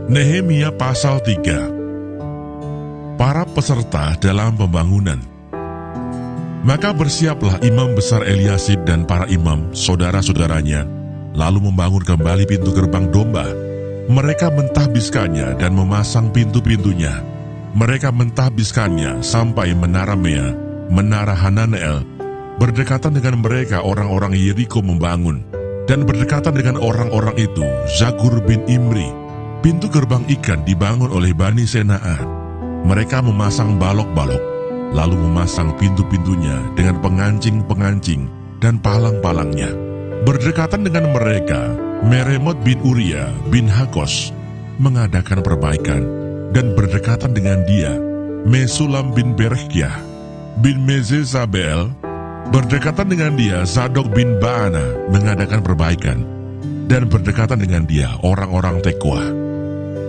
Nehemia pasal 3. Para peserta dalam pembangunan. Maka bersiaplah imam besar Eliasib dan para imam, saudara-saudaranya, lalu membangun kembali pintu gerbang domba. Mereka mentahbiskannya dan memasang pintu-pintunya. Mereka mentahbiskannya sampai menara Mea, menara Hananel. Berdekatan dengan mereka orang-orang Yeriko membangun, dan berdekatan dengan orang-orang itu Zagur bin Imri. Pintu gerbang ikan dibangun oleh Bani Senaa. Mereka memasang balok-balok, lalu memasang pintu-pintunya dengan pengancing-pengancing dan palang-palangnya. Berdekatan dengan mereka, Meremot bin Uria bin Hakos mengadakan perbaikan, dan berdekatan dengan dia, Mesulam bin Berekyah bin Mezezabel. Berdekatan dengan dia, Zadok bin Baana mengadakan perbaikan, dan berdekatan dengan dia orang-orang Tekoa.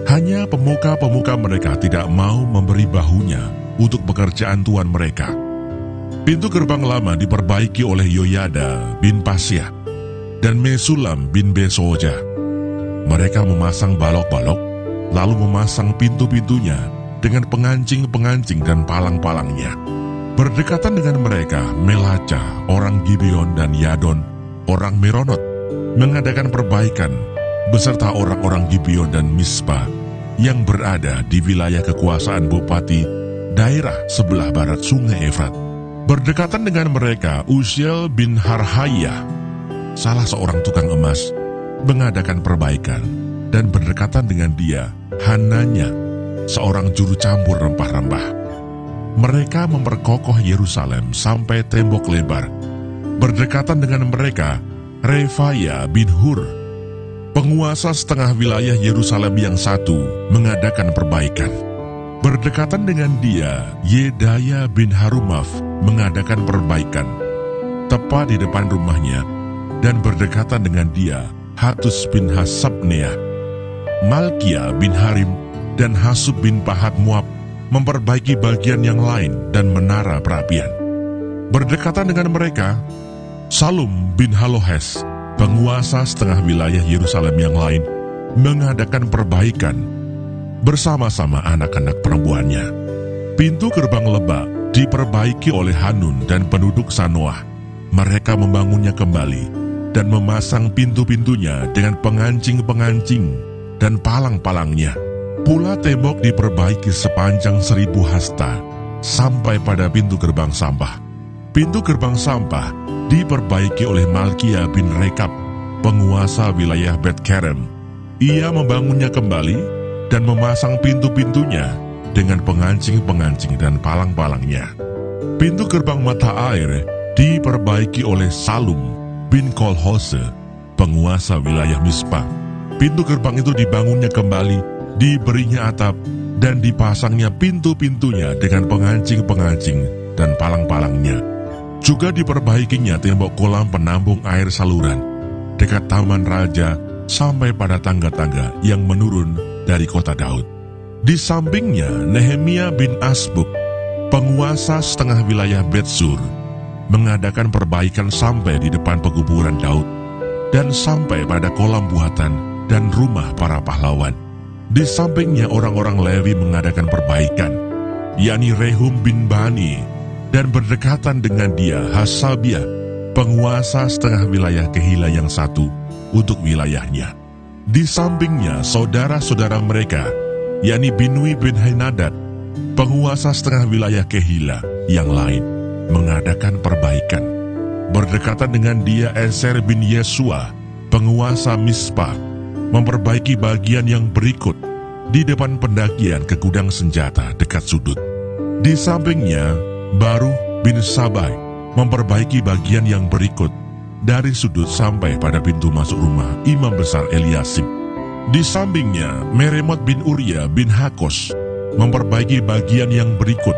Hanya pemuka-pemuka mereka tidak mau memberi bahunya untuk pekerjaan tuan mereka. Pintu gerbang lama diperbaiki oleh Yoyada bin Pasyah dan Mesulam bin Besoja. Mereka memasang balok-balok, lalu memasang pintu-pintunya dengan pengancing-pengancing dan palang-palangnya. Berdekatan dengan mereka, Melaca, orang Gibeon dan Yadon, orang Meronot, mengadakan perbaikan beserta orang-orang Gibeon dan Mispa yang berada di wilayah kekuasaan Bupati daerah sebelah barat sungai Efrat. Berdekatan dengan mereka, Uziel bin Harhayah, salah seorang tukang emas, mengadakan perbaikan, dan berdekatan dengan dia, Hananya, seorang juru campur rempah-rempah. Mereka memperkokoh Yerusalem sampai tembok lebar. Berdekatan dengan mereka, Refaya bin Hur, penguasa setengah wilayah Yerusalem yang satu, mengadakan perbaikan. Berdekatan dengan dia, Yedaya bin Harumaf mengadakan perbaikan tepat di depan rumahnya, dan berdekatan dengan dia, Hatus bin Hasabneah, Malkia bin Harim, dan Hasub bin Pahat Moab memperbaiki bagian yang lain dan menara perapian. Berdekatan dengan mereka, Salum bin Halohes, penguasa setengah wilayah Yerusalem yang lain, mengadakan perbaikan bersama-sama anak-anak perempuannya. Pintu gerbang lebak diperbaiki oleh Hanun dan penduduk Sanoah. Mereka membangunnya kembali dan memasang pintu-pintunya dengan pengancing-pengancing dan palang-palangnya. Pula tembok diperbaiki sepanjang 1000 hasta sampai pada pintu gerbang sampah. Pintu gerbang sampah diperbaiki oleh Malkia bin Rekab, penguasa wilayah Bet-Kerem. Ia membangunnya kembali dan memasang pintu-pintunya dengan pengancing-pengancing dan palang-palangnya. Pintu gerbang mata air diperbaiki oleh Salum bin Kolhose, penguasa wilayah Mispa. Pintu gerbang itu dibangunnya kembali, diberinya atap, dan dipasangnya pintu-pintunya dengan pengancing-pengancing dan palang-palangnya. Juga diperbaikinya tembok kolam penampung air saluran dekat Taman Raja sampai pada tangga-tangga yang menurun dari kota Daud. Di sampingnya, Nehemia bin Asbuk, penguasa setengah wilayah Betsur, mengadakan perbaikan sampai di depan pekuburan Daud dan sampai pada kolam buatan dan rumah para pahlawan. Di sampingnya orang-orang Lewi mengadakan perbaikan, yakni Rehum bin Bani, dan berdekatan dengan dia Hasabiah, penguasa setengah wilayah Kehila yang satu untuk wilayahnya. Di sampingnya saudara-saudara mereka, yakni Binui bin Henadad, penguasa setengah wilayah Kehila yang lain, mengadakan perbaikan. Berdekatan dengan dia Eser bin Yesua, penguasa Mispa, memperbaiki bagian yang berikut di depan pendakian ke gudang senjata dekat sudut. Di sampingnya, Baruh bin Sabai memperbaiki bagian yang berikut dari sudut sampai pada pintu masuk rumah imam besar Eliasib. Di sampingnya, Meremot bin Uria bin Hakos memperbaiki bagian yang berikut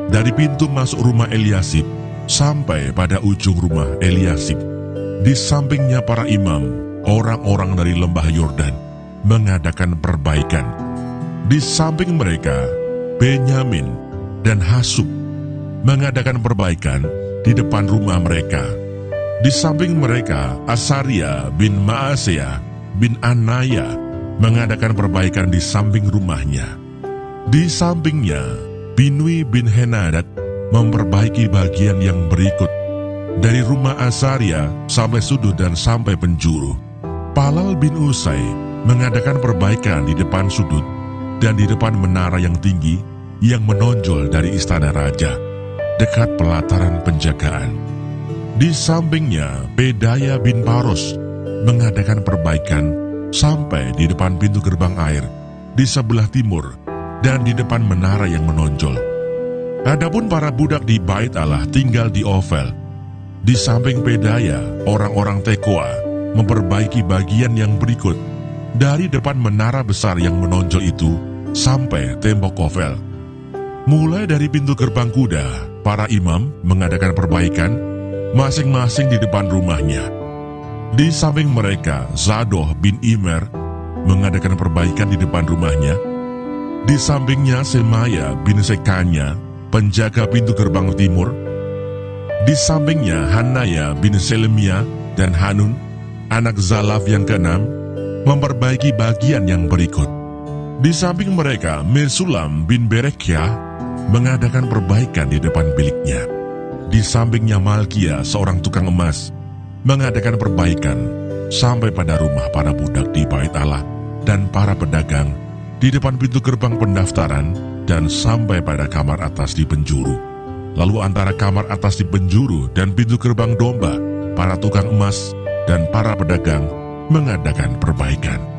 dari pintu masuk rumah Eliasib sampai pada ujung rumah Eliasib. Di sampingnya para imam, orang-orang dari lembah Yordan, mengadakan perbaikan. Di samping mereka, Benyamin dan Hasub mengadakan perbaikan di depan rumah mereka. Di samping mereka, Asaria bin Maaseah bin Anaya mengadakan perbaikan di samping rumahnya. Di sampingnya, Binui bin Henadad memperbaiki bagian yang berikut, dari rumah Azaria sampai sudut dan sampai penjuru. Palal bin Usai mengadakan perbaikan di depan sudut dan di depan menara yang tinggi yang menonjol dari istana raja, dekat pelataran penjagaan. Di sampingnya, Pedaya bin Paros mengadakan perbaikan sampai di depan pintu gerbang air di sebelah timur dan di depan menara yang menonjol. Adapun para budak di Bait Allah tinggal di Ofel. Di samping Pedaya, orang-orang Tekoa memperbaiki bagian yang berikut, dari depan menara besar yang menonjol itu sampai tembok Ofel. Mulai dari pintu gerbang kuda, para imam mengadakan perbaikan masing-masing di depan rumahnya. Di samping mereka, Zadoh bin Imer mengadakan perbaikan di depan rumahnya. Di sampingnya, Semaya bin Sekanya, penjaga pintu gerbang timur. Di sampingnya, Hanaya bin Selemia dan Hanun, anak Zalaf yang keenam, memperbaiki bagian yang berikut. Di samping mereka, Mesulam bin Berekyah mengadakan perbaikan di depan biliknya. Di sampingnya, Malkia, seorang tukang emas, mengadakan perbaikan sampai pada rumah para budak di Bait Allah dan para pedagang di depan pintu gerbang pendaftaran dan sampai pada kamar atas di penjuru. Lalu antara kamar atas di penjuru dan pintu gerbang domba, para tukang emas dan para pedagang mengadakan perbaikan.